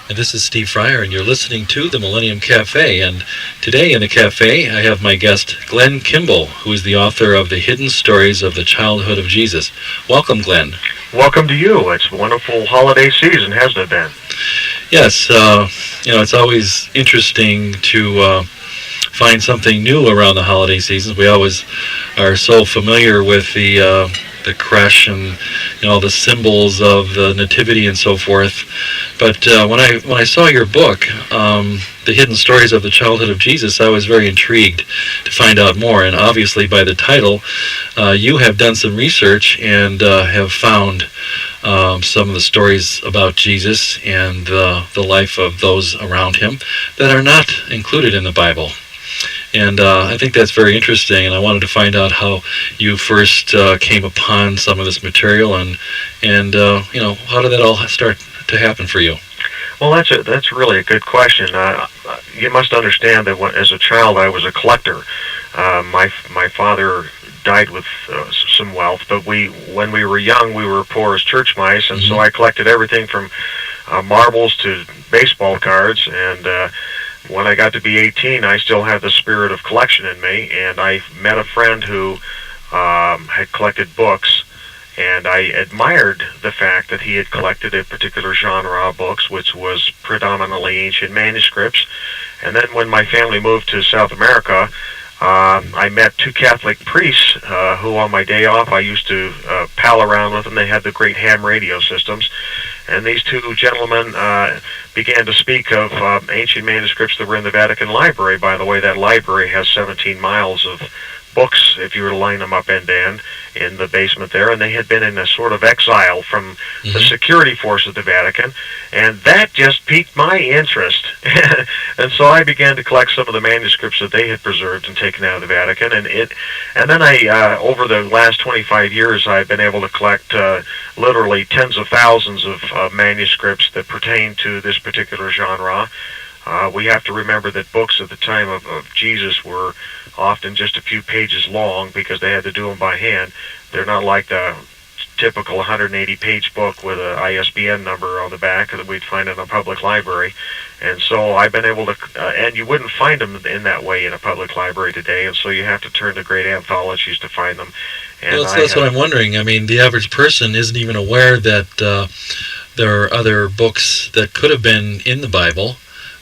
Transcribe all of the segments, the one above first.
And this is Steve Fryer, and you're listening to the Millennium Cafe. And today in the cafe, I have my guest, Glenn Kimball, who is the author of The Hidden Stories of the Childhood of Jesus. Welcome, Glenn. Welcome to you. It's a wonderful holiday season, hasn't it been? Yes, it's always interesting to find something new around the holiday seasons. We always are so familiar with the creche and all the symbols of the nativity and so forth. But when I saw your book, The Hidden Stories of the Childhood of Jesus, I was very intrigued to find out more. And obviously by the title, you have done some research and have found some of the stories about Jesus and the life of those around him that are not included in the Bible. And I think that's very interesting, and I wanted to find out how you first came upon some of this material, and how did that all start to happen for you? Well, that's really a good question. You must understand that as a child, I was a collector. My father died with some wealth, but when we were young, we were poor as church mice, and so I collected everything from marbles to baseball cards, and when I got to be 18, I still had the spirit of collection in me, and I met a friend who had collected books, and I admired the fact that he had collected a particular genre of books, which was predominantly ancient manuscripts. And then when my family moved to South America, I met two Catholic priests who on my day off I used to pal around with them. They had the great ham radio systems. And these two gentlemen began to speak of ancient manuscripts that were in the Vatican Library. By the way, that library has 17 miles of books, if you were to line them up end to end, in the basement there. And they had been in a sort of exile from the security force of the Vatican. And that just piqued my interest. And so I began to collect some of the manuscripts that they had preserved and taken out of the Vatican. And then I, over the last 25 years, I've been able to collect literally tens of thousands of manuscripts that pertain to this particular genre. We have to remember that books at the time of Jesus were often just a few pages long because they had to do them by hand. They're not like the typical 180-page book with an ISBN number on the back that we'd find in a public library. And so I've been able to, and you wouldn't find them in that way in a public library today, and so you have to turn to great anthologies to find them. And well, that's what I'm wondering. I mean, the average person isn't even aware that there are other books that could have been in the Bible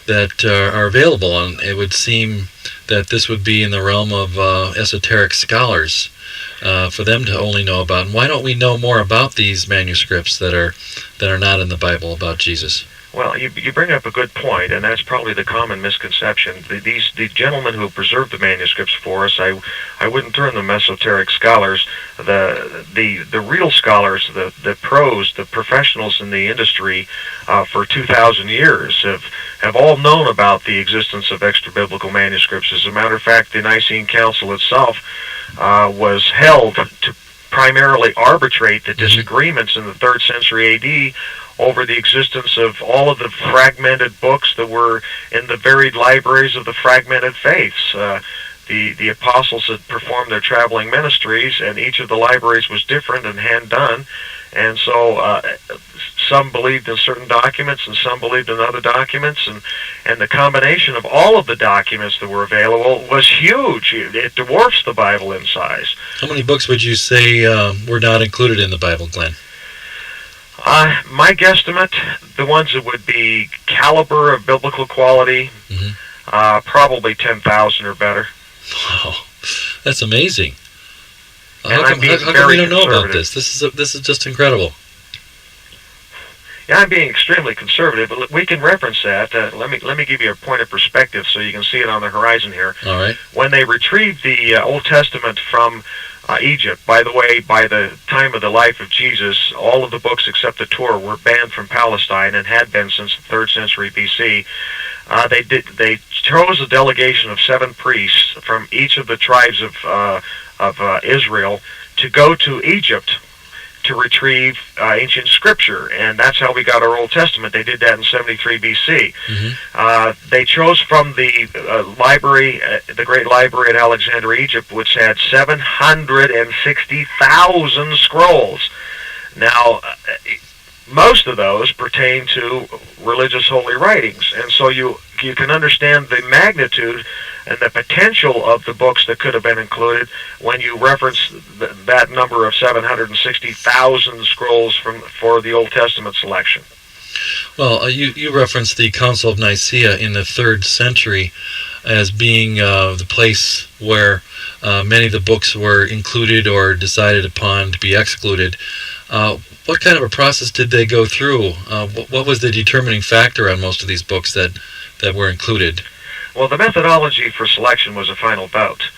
that are available, and it would seem that this would be in the realm of esoteric scholars for them to only know about. And why don't we know more about these manuscripts that are not in the Bible about Jesus? Well, you bring up a good point, and that's probably the common misconception. The gentlemen who preserved the manuscripts for us, I wouldn't term them esoteric scholars. The real scholars, the pros, the professionals in the industry for 2,000 years have all known about the existence of extra-biblical manuscripts. As a matter of fact, the Nicene Council itself was held to primarily arbitrate the disagreements in the 3rd century A.D. over the existence of all of the fragmented books that were in the buried libraries of the fragmented faiths. The apostles had performed their traveling ministries, and each of the libraries was different and hand-done. And so some believed in certain documents and some believed in other documents, and the combination of all of the documents that were available was huge. It dwarfs the Bible in size. How many books would you say were not included in the Bible, Glenn? My guesstimate, the ones that would be caliber of biblical quality, probably 10,000 or better. Wow, that's amazing. How come we don't know about this? This is just incredible. Yeah, I'm being extremely conservative, but we can reference that. Let me give you a point of perspective so you can see it on the horizon here. All right. When they retrieved the Old Testament from Egypt, by the way, by the time of the life of Jesus, all of the books except the Torah were banned from Palestine and had been since the 3rd century B.C. They chose a delegation of 7 priests from each of the tribes of Israel to go to Egypt to retrieve ancient scripture, and that's how we got our Old Testament. They did that in 73 B.C. They chose from the library, the Great Library at Alexandria, Egypt, which had 760,000 scrolls. Now, most of those pertain to religious holy writings. And so you can understand the magnitude and the potential of the books that could have been included when you reference that number of 760,000 scrolls for the Old Testament selection. Well, you referenced the Council of Nicaea in the 3rd century as being the place where many of the books were included or decided upon to be excluded. What kind of a process did they go through? What was the determining factor on most of these books that were included? Well, the methodology for selection was a final vote,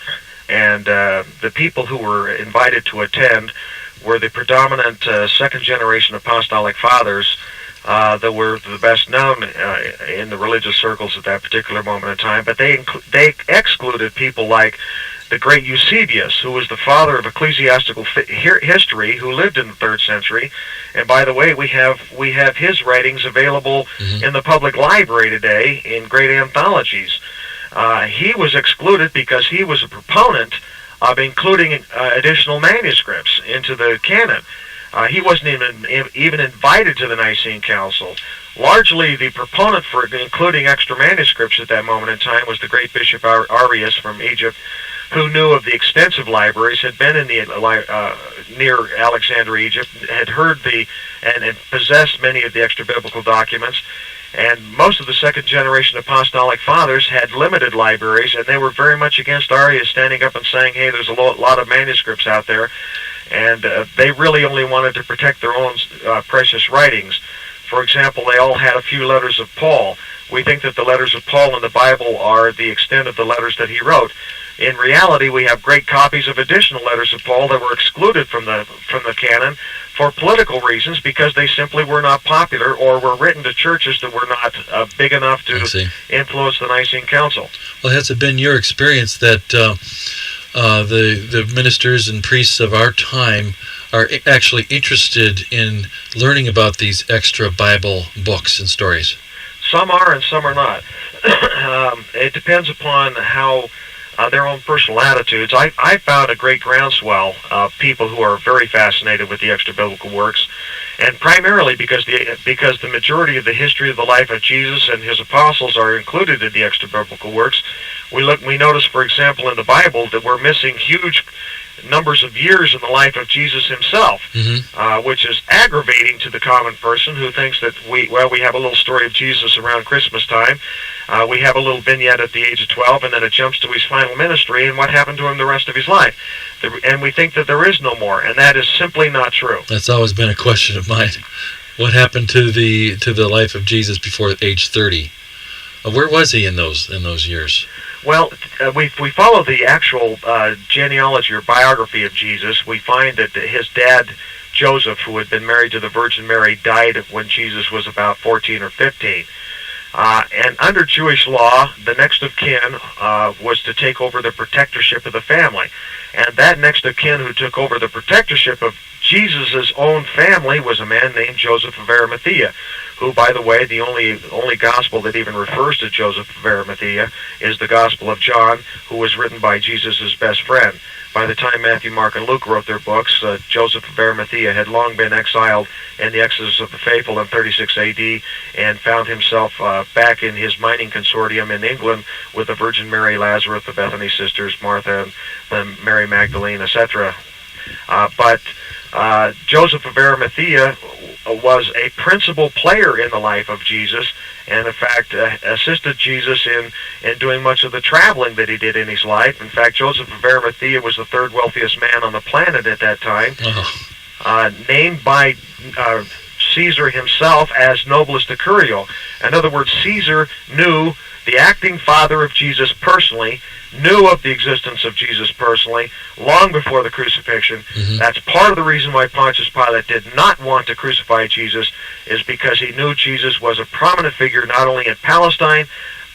and the people who were invited to attend were the predominant second-generation apostolic fathers that were the best known in the religious circles at that particular moment in time, but they excluded people like the great Eusebius, who was the father of ecclesiastical history, who lived in the 3rd century. And by the way, we have his writings available in the public library today in great anthologies. He was excluded because he was a proponent of including additional manuscripts into the canon. He wasn't even invited to the Nicene Council. Largely, the proponent for including extra manuscripts at that moment in time was the great Bishop Arius from Egypt, who knew of the extensive libraries, had been in the near Alexandria, Egypt, had heard and possessed many of the extra biblical documents. And most of the second-generation apostolic fathers had limited libraries, and they were very much against Arius standing up and saying, hey, there's a lot of manuscripts out there. And they really only wanted to protect their own precious writings. For example, they all had a few letters of Paul. We think that the letters of Paul in the Bible are the extent of the letters that he wrote. In reality, we have great copies of additional letters of Paul that were excluded from the canon for political reasons, because they simply were not popular or were written to churches that were not big enough to influence the Nicene Council. Well, has it been your experience that the ministers and priests of our time are actually interested in learning about these extra Bible books and stories? Some are and some are not. It depends upon how their own personal attitudes. I found a great groundswell of people who are very fascinated with the extra biblical works, and primarily because the majority of the history of the life of Jesus and his apostles are included in the extra biblical works. We notice, for example, in the Bible that we're missing huge numbers of years in the life of Jesus himself, which is aggravating to the common person who thinks that we have a little story of Jesus around Christmas time. We have a little vignette at the age of 12, and then it jumps to his final ministry and what happened to him the rest of his life. And we think that there is no more, and that is simply not true. That's always been a question of mine. What happened to the life of Jesus before age 30? Where was he in those years? Well, we follow the actual genealogy or biography of Jesus. We find that his dad, Joseph, who had been married to the Virgin Mary, died when Jesus was about 14 or 15. And under Jewish law, the next of kin was to take over the protectorship of the family. And that next of kin who took over the protectorship of Jesus' own family was a man named Joseph of Arimathea, who, by the way, the only gospel that even refers to Joseph of Arimathea is the Gospel of John, who was written by Jesus' best friend. By the time Matthew, Mark, and Luke wrote their books, Joseph of Arimathea had long been exiled in the Exodus of the Faithful in 36 A.D. and found himself back in his mining consortium in England with the Virgin Mary, Lazarus, the Bethany sisters, Martha, and Mary Magdalene, etc. But Joseph of Arimathea was a principal player in the life of Jesus, and in fact assisted Jesus in doing much of the traveling that he did in his life. In fact, Joseph of Arimathea was the third wealthiest man on the planet at that time, named by Caesar himself as Nobilis Decurio. In other words, Caesar knew the acting father of Jesus personally, knew of the existence of Jesus personally long before the crucifixion. That's part of the reason why Pontius Pilate did not want to crucify Jesus, is because he knew Jesus was a prominent figure not only in Palestine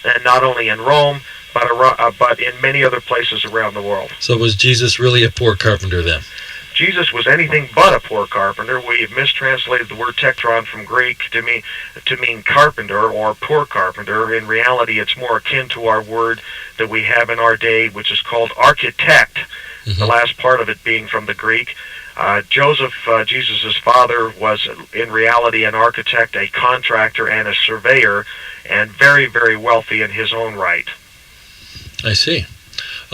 and not only in Rome, but in many other places around the world. So was Jesus really a poor carpenter then? Jesus was anything but a poor carpenter. We have mistranslated the word tektron from Greek to mean carpenter or poor carpenter. In reality, it's more akin to our word that we have in our day, which is called architect. the last part of it being from the Greek. Joseph, Jesus' father, was in reality an architect, a contractor, and a surveyor, and very, very wealthy in his own right. I see.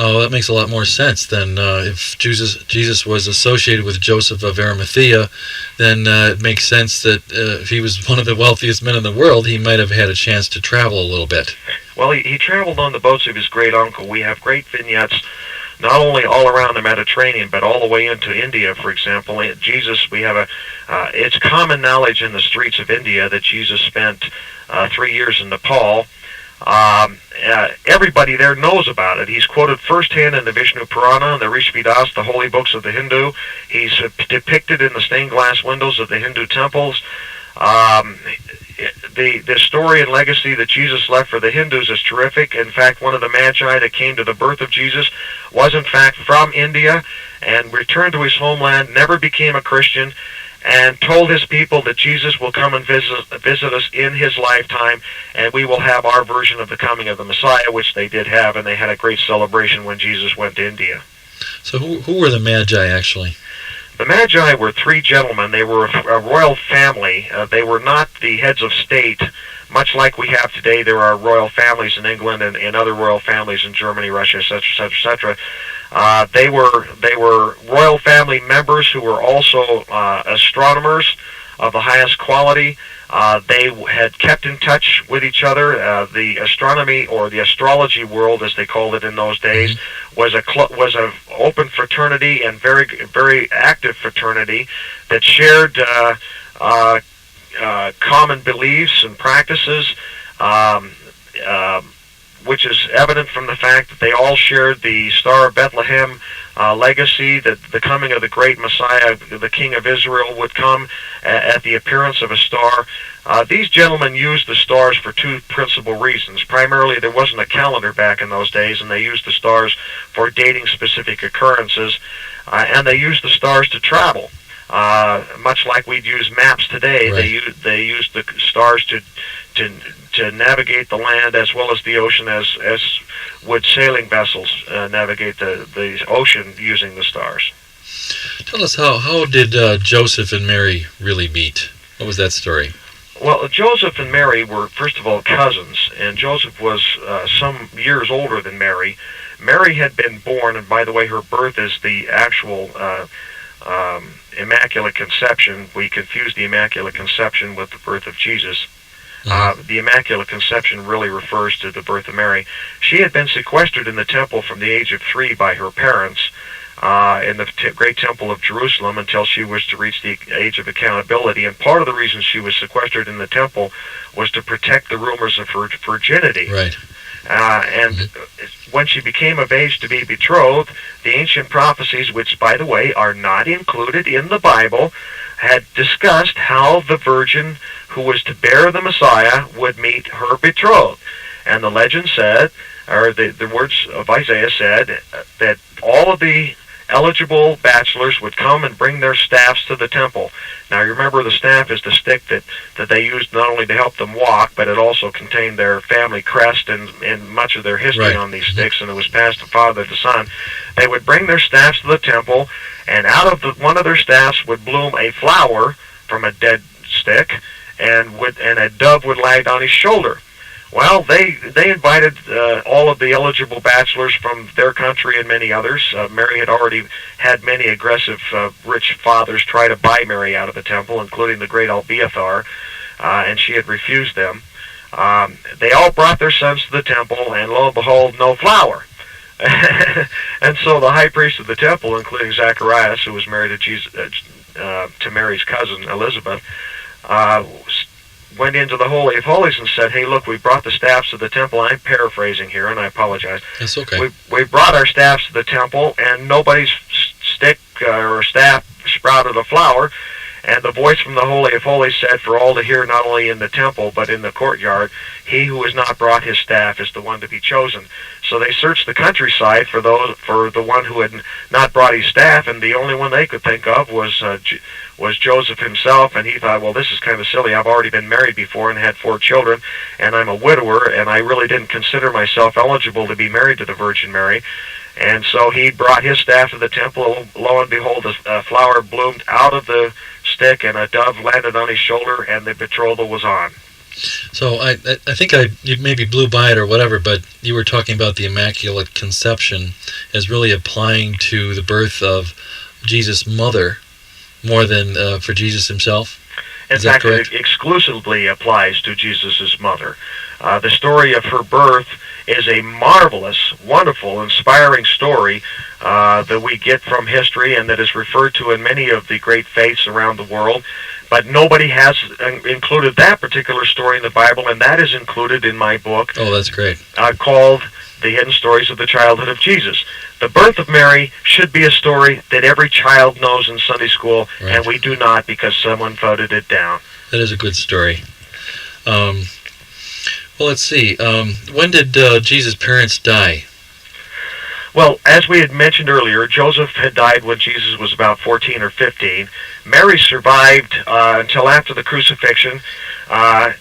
Oh, that makes a lot more sense than if Jesus was associated with Joseph of Arimathea, then it makes sense that if he was one of the wealthiest men in the world, he might have had a chance to travel a little bit. Well, he traveled on the boats of his great uncle. We have great vignettes not only all around the Mediterranean, but all the way into India, for example. Jesus, we have it's common knowledge in the streets of India that Jesus spent 3 years in Nepal. Everybody there knows about it. He's quoted firsthand in the Vishnu Purana and the Rishvidas, the holy books of the Hindu. He's depicted in the stained glass windows of the Hindu temples. The story and legacy that Jesus left for the Hindus is terrific. In fact, one of the magi that came to the birth of Jesus was in fact from India and returned to his homeland, never became a Christian, and told his people that Jesus will come and visit us in his lifetime, and we will have our version of the coming of the Messiah, which they did have, and they had a great celebration when Jesus went to India. So who were the Magi, actually? The Magi were three gentlemen. They were a royal family. They were not the heads of state. Much like we have today, there are royal families in England and other royal families in Germany, Russia, etc., etc. They were royal family members who were also astronomers of the highest quality. They had kept in touch with each other. The astronomy, or the astrology world, as they called it in those days, was a open fraternity and very, very active fraternity that shared common beliefs and practices, which is evident from the fact that they all shared the Star of Bethlehem legacy, that the coming of the great Messiah, the King of Israel, would come at the appearance of a star. These gentlemen used the stars for two principal reasons. Primarily, there wasn't a calendar back in those days, and they used the stars for dating specific occurrences, and they used the stars to travel. Much like we'd use maps today, right. They used the stars to navigate the land as well as the ocean, as would sailing vessels navigate the ocean using the stars. Tell us, how did Joseph and Mary really meet? What was that story? Well, Joseph and Mary were, first of all, cousins, and Joseph was some years older than Mary. Mary had been born, and by the way, her birth is the actual Immaculate Conception. We confuse the Immaculate Conception with the birth of Jesus. The Immaculate Conception really refers to the birth of Mary. She had been sequestered in the temple from the age of 3 by her parents in the great temple of Jerusalem until she was to reach the age of accountability. And part of the reason she was sequestered in the temple was to protect the rumors of her virginity. Right. And when she became of age to be betrothed, the ancient prophecies, which, by the way, are not included in the Bible, had discussed how the virgin who was to bear the Messiah would meet her betrothed. And the legend said, or the words of Isaiah said, that all of the eligible bachelors would come and bring their staffs to the temple. Now, you remember, the staff is the stick that they used not only to help them walk, but it also contained their family crest and much of their history on these sticks, and it was passed from father to son. They would bring their staffs to the temple, and out of one of their staffs would bloom a flower from a dead stick, and a dove would lie on his shoulder. Well, they invited all of the eligible bachelors from their country and many others. Mary had already had many aggressive, rich fathers try to buy Mary out of the temple, including the great Abiathar, and she had refused them. They all brought their sons to the temple, and lo and behold, no flower. And so the high priest of the temple, including Zacharias, who was married to Mary's cousin Elizabeth, went into the Holy of Holies and said, "Hey, look, we brought the staffs to the temple." I'm paraphrasing here, and I apologize. That's okay. We brought our staffs to the temple, and nobody's stick or staff sprouted a flower. And the voice from the Holy of Holies said, for all to hear, not only in the temple, but in the courtyard, "He who has not brought his staff is the one to be chosen." So they searched the countryside for the one who had not brought his staff, and the only one they could think of was Joseph himself. And he thought, well, this is kind of silly. I've already been married before and had 4 children, and I'm a widower, and I really didn't consider myself eligible to be married to the Virgin Mary. And so he brought his staff to the temple. Lo and behold, a flower bloomed out of the stick, and a dove landed on his shoulder, and the betrothal was on. So I think you maybe blew by it or whatever, but you were talking about the Immaculate Conception as really applying to the birth of Jesus' mother more than for Jesus himself. In fact, it exclusively applies to Jesus' mother. The story of her birth is a marvelous, wonderful, inspiring story that we get from history and that is referred to in many of the great faiths around the world. But nobody has included that particular story in the Bible, and that is included in my book. Oh, that's great. Called The Hidden Stories of the Childhood of Jesus. The birth of Mary should be a story that every child knows in Sunday school, right. And we do not because someone voted it down. That is a good story. Well, let's see. When did Jesus' parents die? Well, as we had mentioned earlier, Joseph had died when Jesus was about 14 or 15. Mary survived until after the crucifixion. After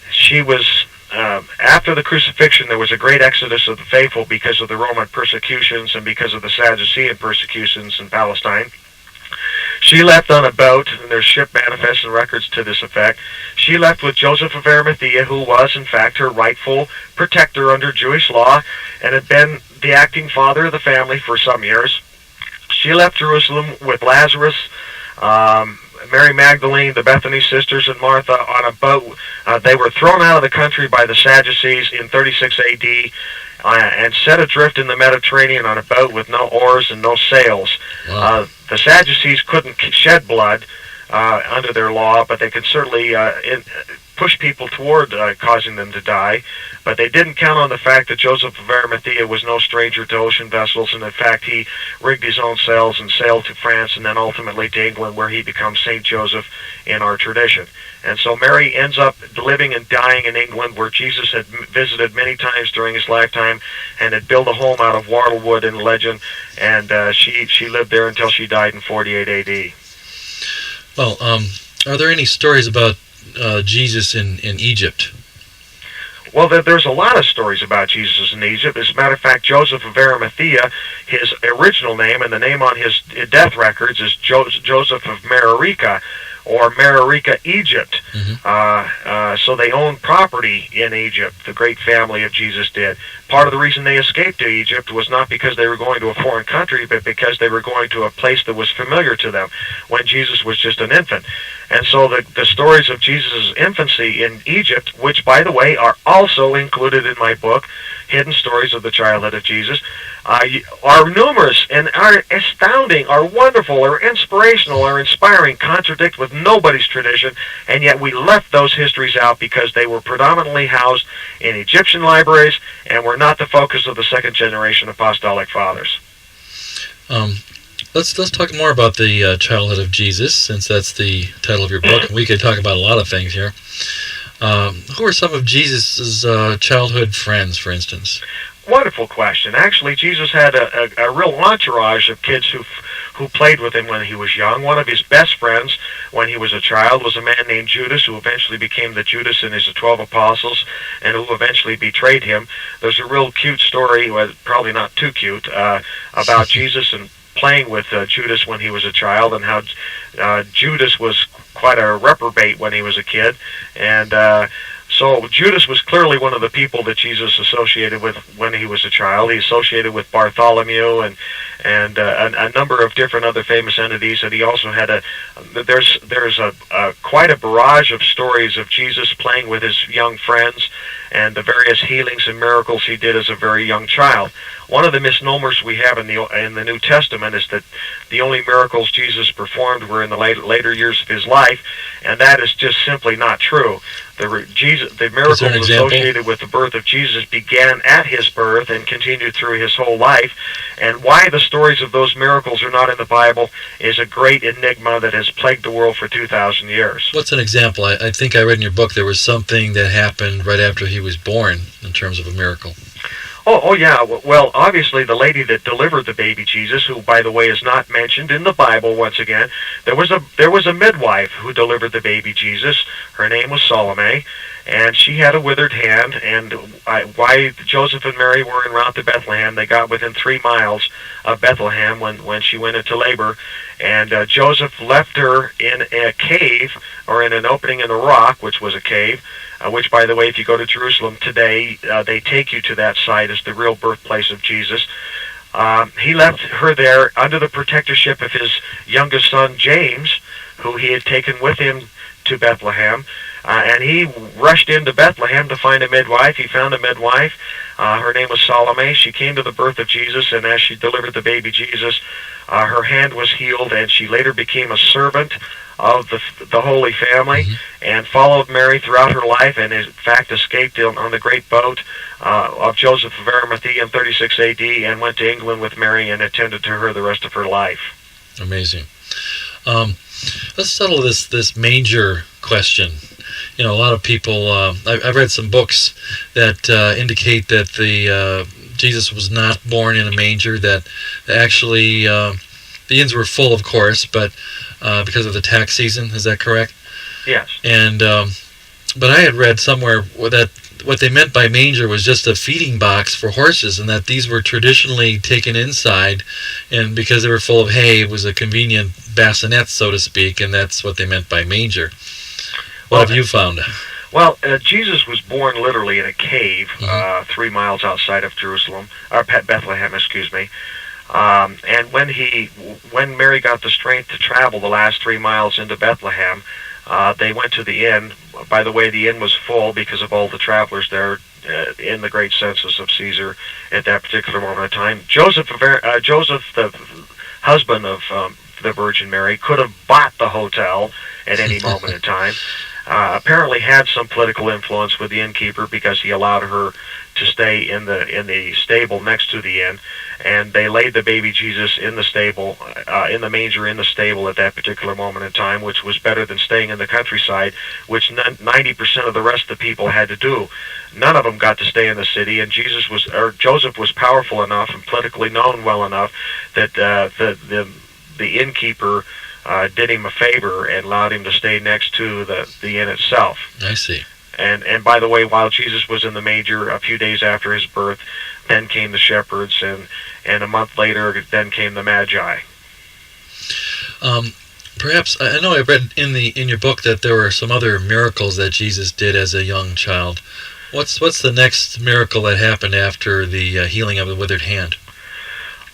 the crucifixion, there was a great exodus of the faithful because of the Roman persecutions and because of the Sadducean persecutions in Palestine. She left on a boat, and there's ship manifests and records to this effect. She left with Joseph of Arimathea, who was, in fact, her rightful protector under Jewish law, and had been the acting father of the family for some years. She left Jerusalem with Lazarus, Mary Magdalene, the Bethany sisters, and Martha on a boat. They were thrown out of the country by the Sadducees in 36 A.D., and set adrift in the Mediterranean on a boat with no oars and no sails. Wow. The Sadducees couldn't shed blood under their law, but they could certainly push people toward causing them to die. But they didn't count on the fact that Joseph of Arimathea was no stranger to ocean vessels, and in fact he rigged his own sails and sailed to France and then ultimately to England, where he becomes Saint Joseph in our tradition. And so Mary ends up living and dying in England, where Jesus had visited many times during his lifetime and had built a home out of wattle wood in legend, and she lived there until she died in 48 A.D. Well, are there any stories about Jesus in Egypt? Well, there's a lot of stories about Jesus in Egypt. As a matter of fact, Joseph of Arimathea, his original name and the name on his death records is Joseph of Mararica, or Mararica, Egypt. Mm-hmm. So they owned property in Egypt, the great family of Jesus did. Part of the reason they escaped to Egypt was not because they were going to a foreign country, but because they were going to a place that was familiar to them when Jesus was just an infant. And so the stories of Jesus' infancy in Egypt, which, by the way, are also included in my book, Hidden Stories of the Childhood of Jesus, are numerous and are astounding, are wonderful, are inspirational, are inspiring, contradict with nobody's tradition, and yet we left those histories out because they were predominantly housed in Egyptian libraries and were not the focus of the second generation apostolic fathers. Let's talk more about the childhood of Jesus, since that's the title of your book, and we could talk about a lot of things here. Who are some of Jesus' childhood friends, for instance? Wonderful question. Actually, Jesus had a real entourage of kids who played with him when he was young. One of his best friends when he was a child was a man named Judas, who eventually became the Judas in his 12 apostles, and who eventually betrayed him. There's a real cute story, well, probably not too cute, about Jesus and playing with Judas when he was a child, and how Judas was quite a reprobate when he was a kid, and so Judas was clearly one of the people that Jesus associated with when he was a child. He associated with Bartholomew and a number of different other famous entities, and he also had there's quite a barrage of stories of Jesus playing with his young friends and the various healings and miracles he did as a very young child. One of the misnomers we have in the New Testament is that the only miracles Jesus performed were in the later years of his life, and that is just simply not true. The miracles associated with the birth of Jesus began at his birth and continued through his whole life, and why the stories of those miracles are not in the Bible is a great enigma that has plagued the world for 2,000 years. What's an example? I think I read in your book there was something that happened right after he was born in terms of a miracle. Oh, yeah. Well, obviously, the lady that delivered the baby Jesus, who, by the way, is not mentioned in the Bible. Once again, there was a midwife who delivered the baby Jesus. Her name was Salome, and she had a withered hand. And why Joseph and Mary were en route to Bethlehem, they got within 3 miles of Bethlehem when she went into labor, and Joseph left her in a cave, or in an opening in the rock, which was a cave. Which, by the way, if you go to Jerusalem today, they take you to that site as the real birthplace of Jesus. He left her there under the protectorship of his youngest son, James, who he had taken with him to Bethlehem. And he rushed into Bethlehem to find a midwife. He found a midwife. Her name was Salome. She came to the birth of Jesus, and as she delivered the baby Jesus, her hand was healed, and she later became a servant of the Holy Family, and followed Mary throughout her life, and in fact escaped on the great boat of Joseph of Arimathea in 36 AD, and went to England with Mary and attended to her the rest of her life. Amazing. Let's settle this manger question. You know, a lot of people, I've read some books that indicate that Jesus was not born in a manger, that actually the inns were full, of course, but because of the tax season. Is that correct? Yes. And but I had read somewhere that what they meant by manger was just a feeding box for horses, and that these were traditionally taken inside, and because they were full of hay, it was a convenient bassinet, so to speak, and that's what they meant by manger. What have you found? Well, Jesus was born literally in a cave 3 miles outside of Jerusalem, or Bethlehem, excuse me. And when Mary got the strength to travel the last 3 miles into Bethlehem, they went to the inn. By the way, the inn was full because of all the travelers there in the great census of Caesar at that particular moment of time. Joseph, the husband of the Virgin Mary, could have bought the hotel at any moment in time. Apparently had some political influence with the innkeeper because he allowed her to stay in the stable next to the inn, and they laid the baby Jesus in the stable, in the manger in the stable at that particular moment in time, which was better than staying in the countryside, which 90% of the rest of the people had to do. None of them got to stay in the city, and Joseph was powerful enough and politically known well enough that the innkeeper did him a favor and allowed him to stay next to the inn itself. I see. And by the way, while Jesus was in the manger, a few days after his birth, then came the shepherds, and a month later, then came the Magi. Perhaps I know I read in your book that there were some other miracles that Jesus did as a young child. What's the next miracle that happened after the healing of the withered hand?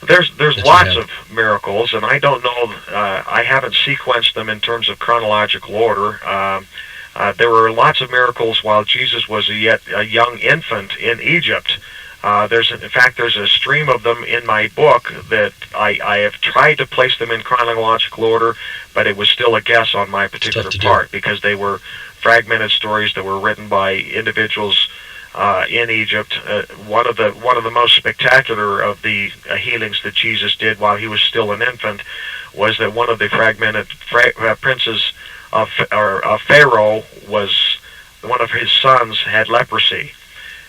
There's lots of miracles, and I don't know. I haven't sequenced them in terms of chronological order. There were lots of miracles while Jesus was a young infant in Egypt. There's a stream of them in my book that I have tried to place them in chronological order, but it was still a guess on my particular part because they were fragmented stories that were written by individuals in Egypt. One of the most spectacular of the healings that Jesus did while he was still an infant was that one of the fragmented princes of Pharaoh, was one of his sons had leprosy.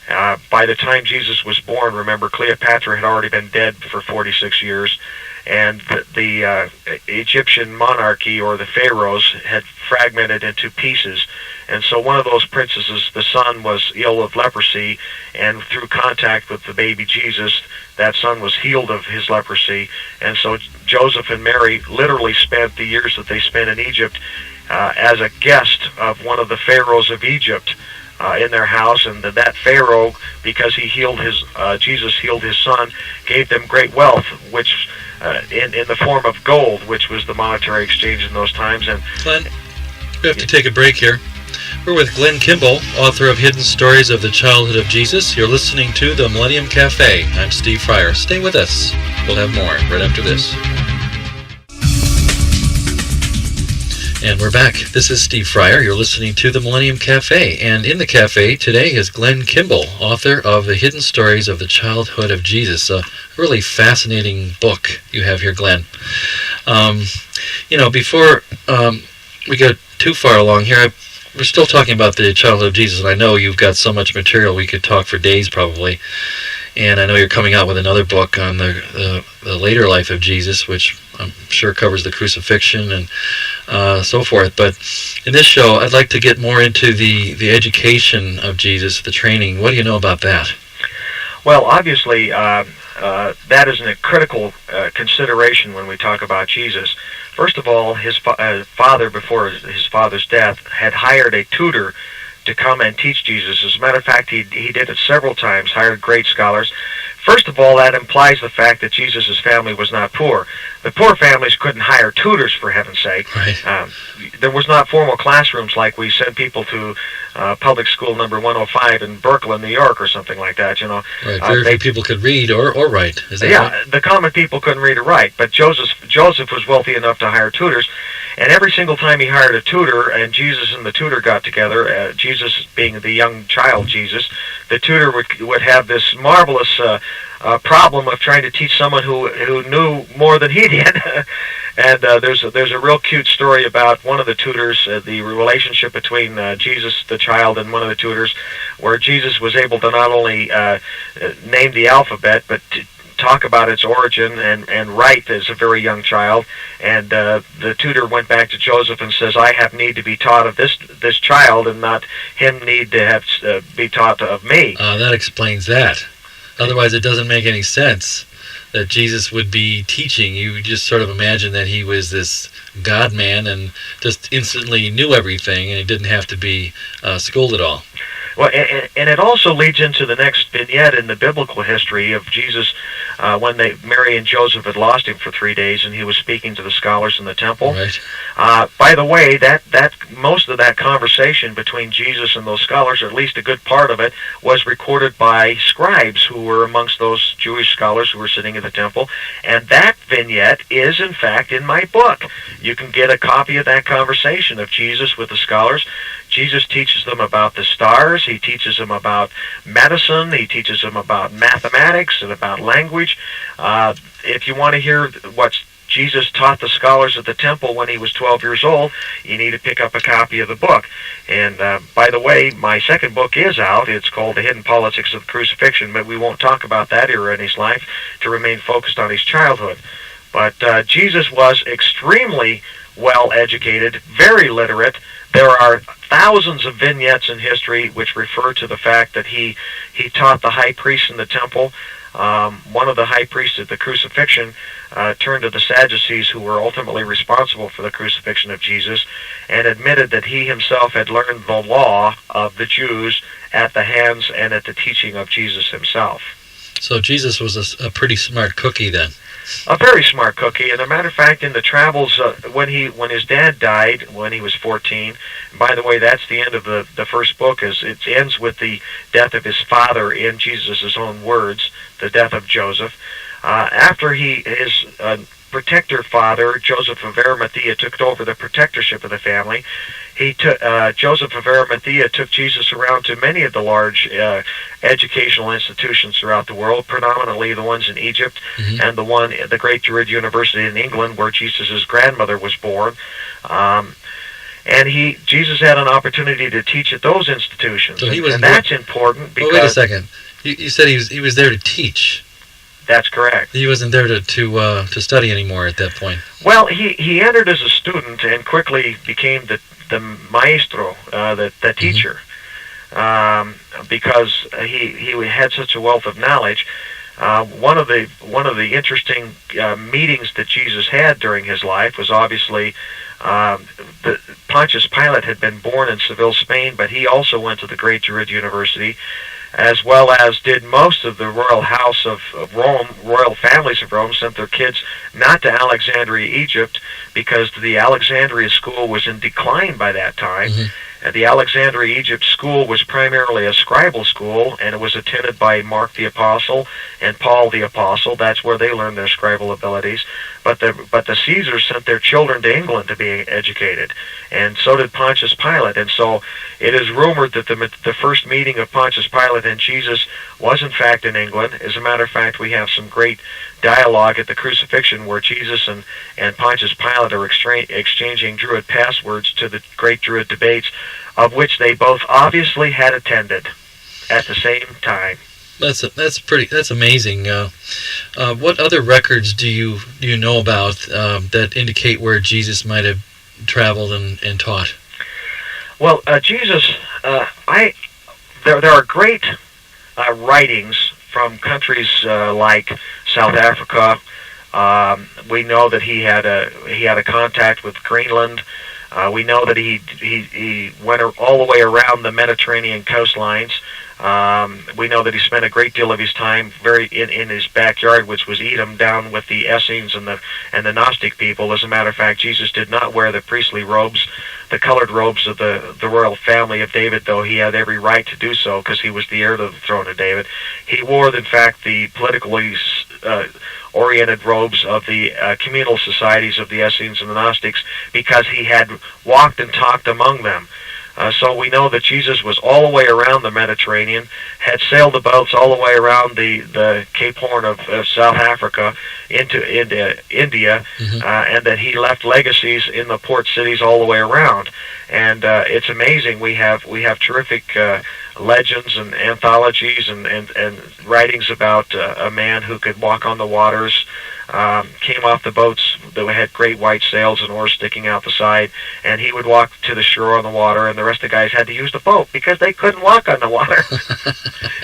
By the time Jesus was born, remember, Cleopatra had already been dead for 46 years, and the Egyptian monarchy, or the pharaohs, had fragmented into pieces. And so one of those princesses, the son, was ill of leprosy, and through contact with the baby Jesus, that son was healed of his leprosy. And so Joseph and Mary literally spent the years that they spent in Egypt as a guest of one of the pharaohs of Egypt in their house, and that Pharaoh, because he healed Jesus healed his son, gave them great wealth, which in the form of gold, which was the monetary exchange in those times. And Glenn, we have to take a break here. We're with Glenn Kimball, author of Hidden Stories of the Childhood of Jesus. You're listening to the Millennium Cafe. I'm Steve Fryer. Stay with us. We'll have more right after this. And we're back. This is Steve Fryer. You're listening to the Millennium Cafe. And in the cafe today is Glenn Kimball, author of The Hidden Stories of the Childhood of Jesus. A really fascinating book you have here, Glenn. Before we go too far along here, we're still talking about the childhood of Jesus, and I know you've got so much material we could talk for days probably. And I know you're coming out with another book on the later life of Jesus, which I'm sure covers the crucifixion and so forth. But in this show, I'd like to get more into the education of Jesus, the training. What do you know about that? Well, obviously, that is a critical consideration when we talk about Jesus. First of all, his father, before his father's death, had hired a tutor to come and teach Jesus. As a matter of fact, he did it several times, hired great scholars. First of all, that implies the fact that Jesus' family was not poor. The poor families couldn't hire tutors, for heaven's sake. Right. There was not formal classrooms like we send people to public school number 105 in Brooklyn, New York, or something like that. You know, right. Very few people could read or write. Is that right? The common people couldn't read or write, but Joseph was wealthy enough to hire tutors, and every single time he hired a tutor, and Jesus and the tutor got together, Jesus being the young child Jesus, the tutor would have this marvelous problem of trying to teach someone who knew more than he did. And there's a real cute story about one of the tutors, the relationship between Jesus, the child, and one of the tutors, where Jesus was able to not only name the alphabet, but talk about its origin and write as a very young child. And the tutor went back to Joseph and says, I have need to be taught of this child, and not him need to have be taught of me. That explains that. Otherwise, it doesn't make any sense that Jesus would be teaching. You just sort of imagine that he was this God-man and just instantly knew everything, and he didn't have to be schooled at all. Well, and it also leads into the next vignette in the biblical history of Jesus when Mary and Joseph had lost him for 3 days, and he was speaking to the scholars in the temple. Right. By the way, that most of that conversation between Jesus and those scholars, or at least a good part of it, was recorded by scribes who were amongst those Jewish scholars who were sitting at the temple, and that vignette is, in fact, in my book. You can get a copy of that conversation of Jesus with the scholars. Jesus teaches them about the stars. He teaches them about medicine. He teaches them about mathematics and about language. If you want to hear what Jesus taught the scholars at the temple when he was 12 years old, you need to pick up a copy of the book. And by the way, my second book is out. It's called The Hidden Politics of the Crucifixion, but we won't talk about that era in his life to remain focused on his childhood. But Jesus was extremely well educated, very literate. There are thousands of vignettes in history which refer to the fact that he taught the high priest in the temple. One of the high priests at the crucifixion turned to the Sadducees, who were ultimately responsible for the crucifixion of Jesus, and admitted that he himself had learned the law of the Jews at the hands and at the teaching of Jesus himself. So Jesus was a pretty smart cookie then. A very smart cookie, and as a matter of fact, in the travels, when his dad died when he was 14, and by the way, that's the end of the first book, is it ends with the death of his father in Jesus' own words, the death of Joseph. After his protector father, Joseph of Arimathea, took over the protectorship of the family, Joseph of Arimathea took Jesus around to many of the large educational institutions throughout the world, predominantly the ones in Egypt, and the Great Druid University in England, where Jesus' grandmother was born. And Jesus had an opportunity to teach at those institutions, so and that's important because. Well, wait a second. You said he was there to teach. That's correct. He wasn't there to study anymore at that point. Well, he entered as a student and quickly became the maestro, the teacher, because he had such a wealth of knowledge. One of the interesting meetings that Jesus had during his life was obviously Pontius Pilate had been born in Seville, Spain, but he also went to the Great Druid University, as well as did most of the royal house of Rome. Royal families of Rome sent their kids not to Alexandria, Egypt, because the Alexandria school was in decline by that time. The Alexandria, Egypt school was primarily a scribal school, and it was attended by Mark the Apostle and Paul the Apostle. That's where they learned their scribal abilities. But the Caesars sent their children to England to be educated, and so did Pontius Pilate. And so it is rumored that the first meeting of Pontius Pilate and Jesus was in fact in England. As a matter of fact, we have some great dialogue at the crucifixion where Jesus and Pontius Pilate are exchanging Druid passwords to the great Druid debates, of which they both obviously had attended at the same time. That's amazing. What other records do you know about that indicate where Jesus might have traveled and taught? Well, Jesus, there are great writings from countries like South Africa. We know that he had a contact with Greenland. We know that he went all the way around the Mediterranean coastlines. We know that he spent a great deal of his time in his backyard, which was Edom, down with the Essenes and the Gnostic people. As a matter of fact, Jesus did not wear the priestly robes, the colored robes of the royal family of David, though he had every right to do so because he was the heir to the throne of David. He wore, in fact, the politically oriented robes of the communal societies of the Essenes and the Gnostics because he had walked and talked among them. So we know that Jesus was all the way around the Mediterranean, had sailed the boats all the way around the Cape Horn of South Africa into India, and that he left legacies in the port cities all the way around. And it's amazing. We have terrific legends and anthologies and writings about a man who could walk on the waters, came off the boats that had great white sails and oars sticking out the side, and he would walk to the shore on the water, and the rest of the guys had to use the boat because they couldn't walk on the water.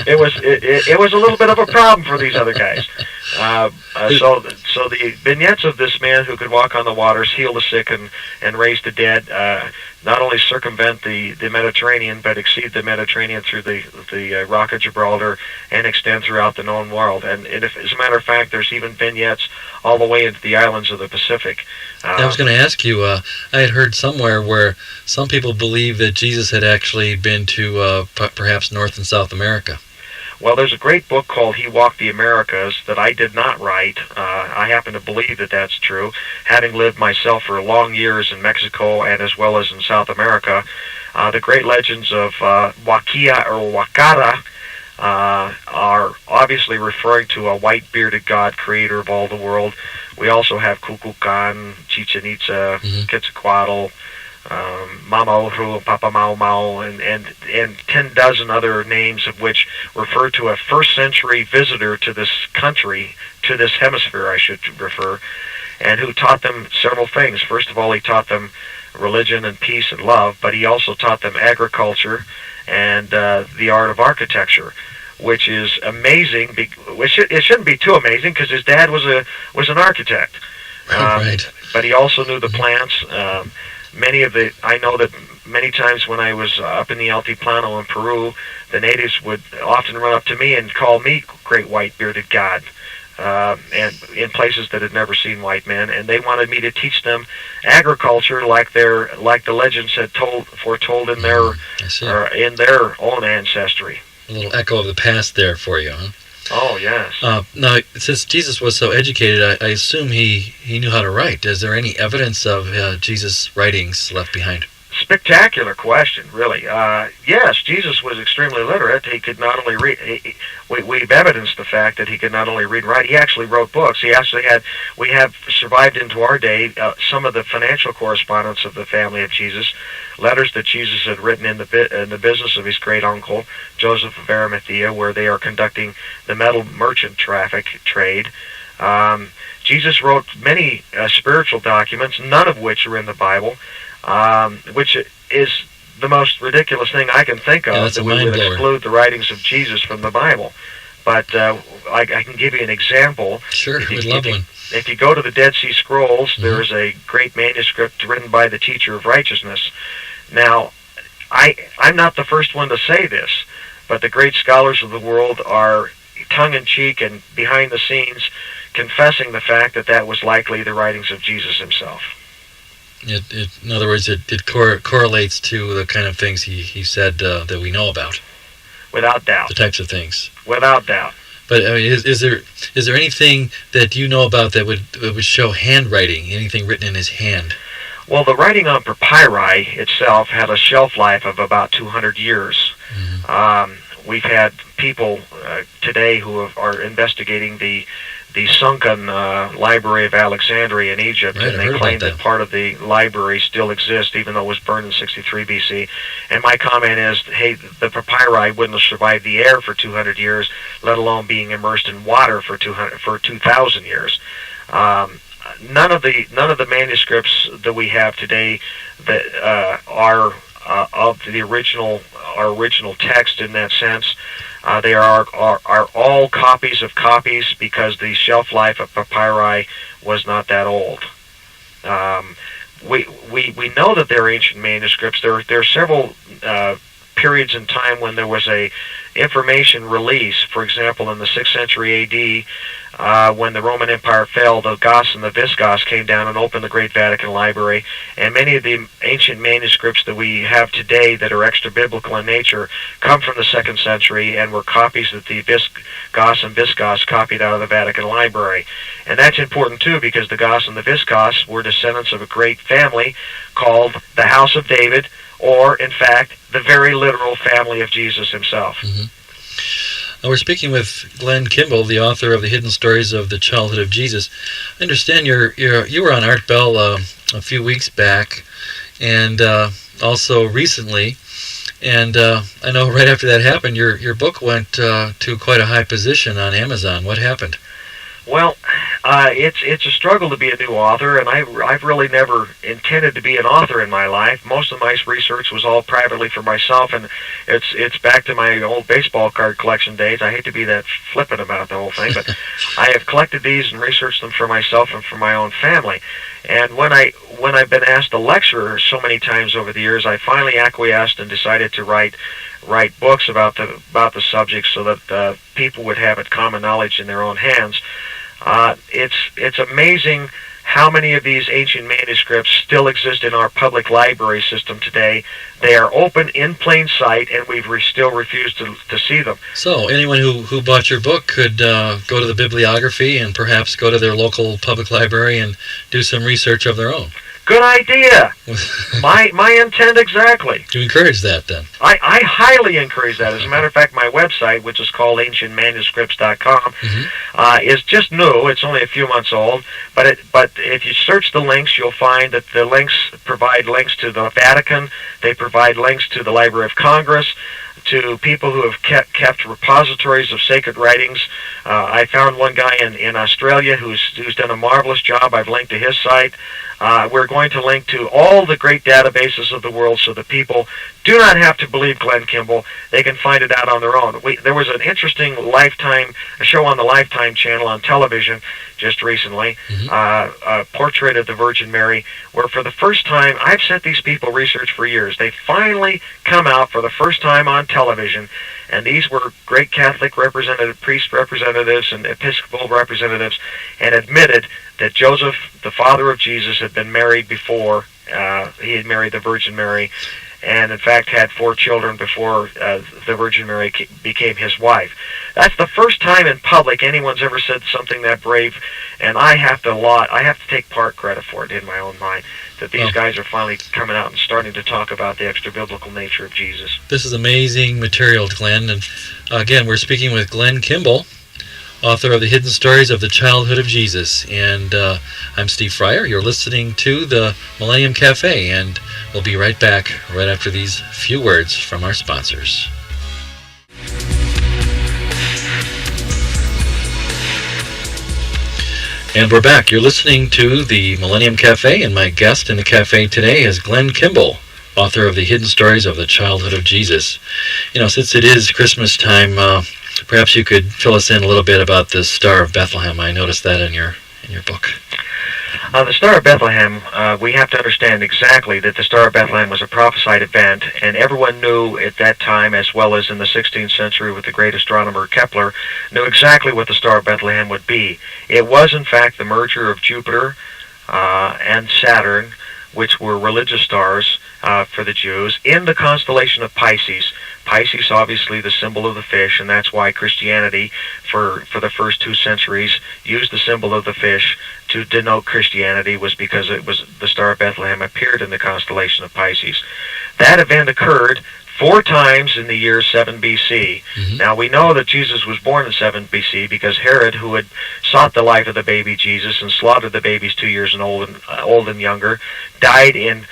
It was a little bit of a problem for these other guys. So the vignettes of this man who could walk on the waters, heal the sick, and raise the dead, not only circumvent the Mediterranean, but exceed the Mediterranean through the Rock of Gibraltar and extend throughout the known world. And as a matter of fact, there's even vignettes all the way into the islands of the Pacific. I was going to ask you, I had heard somewhere where some people believe that Jesus had actually been to perhaps North and South America. Well, there's a great book called He Walked the Americas that I did not write. I happen to believe that that's true, having lived myself for long years in Mexico and as well as in South America. The great legends of Wakia or Wakara are obviously referring to a white-bearded god, creator of all the world. We also have Kukulkan, Chichen Itza, Quetzalcoatl, Mama Oru, Papa Mau Mau, and 10 dozen other names of which refer to a first-century visitor to this country, to this hemisphere, I should refer, and who taught them several things. First of all, he taught them religion and peace and love, but he also taught them agriculture and the art of architecture, which is amazing. It shouldn't be too amazing because his dad was an architect, Right. But he also knew the plants. I know that many times when I was up in the Altiplano in Peru, the natives would often run up to me and call me Great White Bearded God, and in places that had never seen white men, and they wanted me to teach them agriculture like the legends had foretold in their own ancestry. A little echo of the past there for you, huh? Oh, yes. Now, since Jesus was so educated, I assume he knew how to write. Is there any evidence of Jesus' writings left behind? Spectacular question, really. Yes, Jesus was extremely literate. He could not only read. We've evidenced the fact that he could not only read and write. He actually wrote books. We have survived into our day some of the financial correspondence of the family of Jesus, letters that Jesus had written in the business of his great uncle Joseph of Arimathea, where they are conducting the metal merchant trade. Jesus wrote many spiritual documents, none of which are in the Bible. Which is the most ridiculous thing I can think of, that we would exclude the writings of Jesus from the Bible. But I can give you an example. Sure, we'd love one. If you go to the Dead Sea Scrolls, there is a great manuscript written by the teacher of righteousness. Now, I'm not the first one to say this, but the great scholars of the world are tongue-in-cheek and behind the scenes confessing the fact that was likely the writings of Jesus himself. In other words, it correlates to the kind of things he said that we know about. Without doubt. The types of things. Without doubt. But I mean, is there anything that you know about that would show handwriting? Anything written in his hand? Well, the writing on papyri itself had a shelf life of about 200 years. Mm-hmm. We've had people today who are investigating the the sunken library of Alexandria in Egypt, Right, and they claim that part of the library still exists, even though it was burned in 63 BC. And my comment is, hey, the papyri wouldn't have survived the air for 200 years, let alone being immersed in water for 2,000 years. None of the manuscripts that we have today that are of the original text in that sense. They are all copies of copies, because the shelf life of papyri was not that old. We know that they're ancient manuscripts. There are several periods in time when there was a information release. For example, in the 6th century A.D., when the Roman Empire fell, the Goths and the Visigoths came down and opened the Great Vatican Library, and many of the ancient manuscripts that we have today that are extra-biblical in nature come from the 2nd century and were copies that the Goths and Visigoths copied out of the Vatican Library. And that's important, too, because the Goths and the Visigoths were descendants of a great family called the House of David, or, in fact, the very literal family of Jesus himself. Mm-hmm. Now we're speaking with Glenn Kimball, the author of The Hidden Stories of the Childhood of Jesus. I understand you were on Art Bell a few weeks back, and also recently, and I know right after that happened, your book went to quite a high position on Amazon. What happened? Well, it's a struggle to be a new author, and I've really never intended to be an author in my life. Most of my research was all privately for myself, and it's back to my old baseball card collection days. I hate to be that flippant about the whole thing, but I have collected these and researched them for myself and for my own family. And when I've been asked to lecture so many times over the years, I finally acquiesced and decided to write books about the subject so that people would have it common knowledge in their own hands. It's amazing how many of these ancient manuscripts still exist in our public library system today. They are open in plain sight, and we've still refused to see them. So anyone who bought your book could go to the bibliography and perhaps go to their local public library and do some research of their own. Good idea. My intent exactly. You encourage that, then? I highly encourage that. As a matter of fact, my website, which is called ancientmanuscripts.com, is just new. It's only a few months old. But if you search the links, you'll find that the links provide links to the Vatican. They provide links to the Library of Congress, to people who have kept repositories of sacred writings. I found one guy in Australia who's done a marvelous job. I've linked to his site. We're going to link to all the great databases of the world so that people do not have to believe Glenn Kimball. They can find it out on their own. There was an interesting show on the Lifetime channel on television just recently, a portrait of the Virgin Mary, where for the first time, I've sent these people research for years. They finally come out for the first time on television, and these were great Catholic priest representatives and Episcopal representatives, and admitted that Joseph, the father of Jesus, had been married before. He had married the Virgin Mary, and in fact had 4 children before the Virgin Mary became his wife. That's the first time in public anyone's ever said something that brave, and I have to take part credit for it in my own mind, that these guys are finally coming out and starting to talk about the extra-biblical nature of Jesus. This is amazing material, Glenn, and again, we're speaking with Glenn Kimball, author of The Hidden Stories of the Childhood of Jesus. And I'm Steve Fryer. You're listening to the Millennium Cafe, and we'll be right back right after these few words from our sponsors. And we're back. You're listening to the Millennium Cafe, and my guest in the cafe today is Glenn Kimball, author of The Hidden Stories of the Childhood of Jesus. You know, since it is Christmas time, perhaps you could fill us in a little bit about the Star of Bethlehem. I noticed that in your book. The Star of Bethlehem, we have to understand exactly that the Star of Bethlehem was a prophesied event, and everyone knew at that time, as well as in the 16th century with the great astronomer Kepler, knew exactly what the Star of Bethlehem would be. It was, in fact, the merger of Jupiter and Saturn, which were religious stars for the Jews, in the constellation of Pisces. Pisces, obviously, the symbol of the fish, and that's why Christianity, for the first 2 centuries, used the symbol of the fish to denote Christianity, was because it was the Star of Bethlehem appeared in the constellation of Pisces. That event occurred 4 times in the year 7 B.C. Mhm. Now, we know that Jesus was born in 7 B.C. because Herod, who had sought the life of the baby Jesus and slaughtered the babies 2 years and old and younger, died in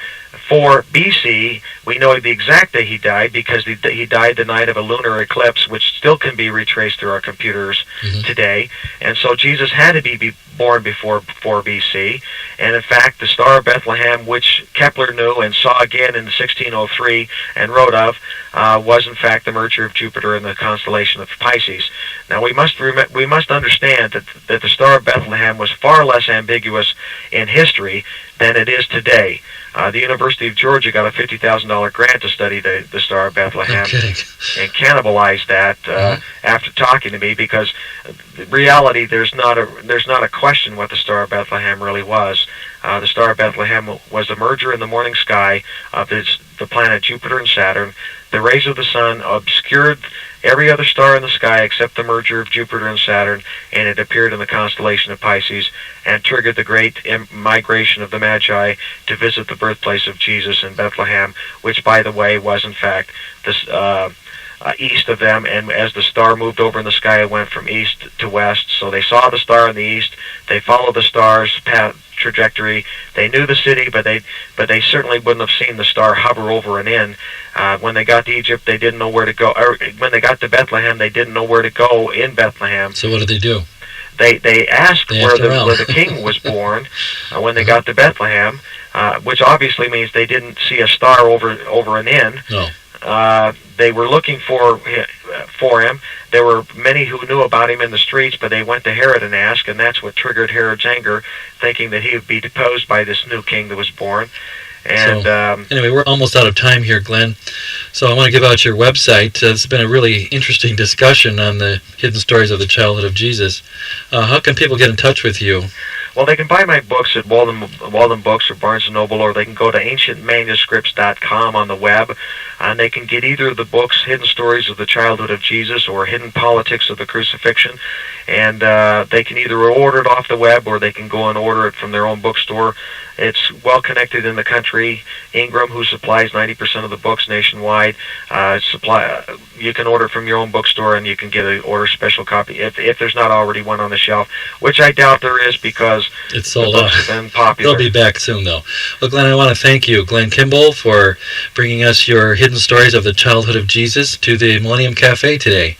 4 B.C. We know the exact day he died because he died the night of a lunar eclipse, which still can be retraced through our computers today. And so Jesus had to be born before 4 B.C. And in fact, the Star of Bethlehem, which Kepler knew and saw again in 1603 and wrote of, was in fact the merger of Jupiter and the constellation of Pisces. Now we must understand that the Star of Bethlehem was far less ambiguous in history than it is today. The University of Georgia got a $50,000 grant to study the Star of Bethlehem, and cannibalized that after talking to me, because in reality there's not a question what the Star of Bethlehem really was. The Star of Bethlehem was a merger in the morning sky of the planet Jupiter and Saturn. The rays of the sun obscured every other star in the sky except the merger of Jupiter and Saturn, and it appeared in the constellation of Pisces and triggered the great migration of the Magi to visit the birthplace of Jesus in Bethlehem, which, by the way, was in fact this east of them. And as the star moved over in the sky, it went from east to west. So they saw the star in the east. They followed the star's trajectory. They knew the city, but they certainly wouldn't have seen the star hover over an inn. When they got to Egypt, they didn't know where to go. Or when they got to Bethlehem, they didn't know where to go in Bethlehem. So what did they do? They asked where the king was born when they got to Bethlehem, which obviously means they didn't see a star over an inn. No. They were looking for him. There were many who knew about him in the streets, but they went to Herod and asked, and that's what triggered Herod's anger, thinking that he would be deposed by this new king that was born. And anyway, we're almost out of time here, Glenn. So I want to give out your website. It's been a really interesting discussion on the hidden stories of the childhood of Jesus. How can people get in touch with you? Well, they can buy my books at Walden Books or Barnes & Noble, or they can go to ancientmanuscripts.com on the web, and they can get either of the books, Hidden Stories of the Childhood of Jesus or Hidden Politics of the Crucifixion, and they can either order it off the web or they can go and order it from their own bookstore. It's well connected in the country. Ingram, who supplies 90% of the books nationwide, you can order from your own bookstore, and you can get an order special copy if there's not already one on the shelf, which I doubt there is because it's sold the books out. have been popular. They'll be back soon, though. Well, Glenn, I want to thank you, Glenn Kimball, for bringing us your hidden stories of the childhood of Jesus to the Millennium Cafe today.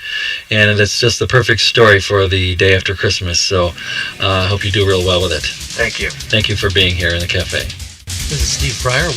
And it's just the perfect story for the day after Christmas. So I hope you do real well with it. Thank you. Thank you for being here in the cafe. This is Steve Fryer.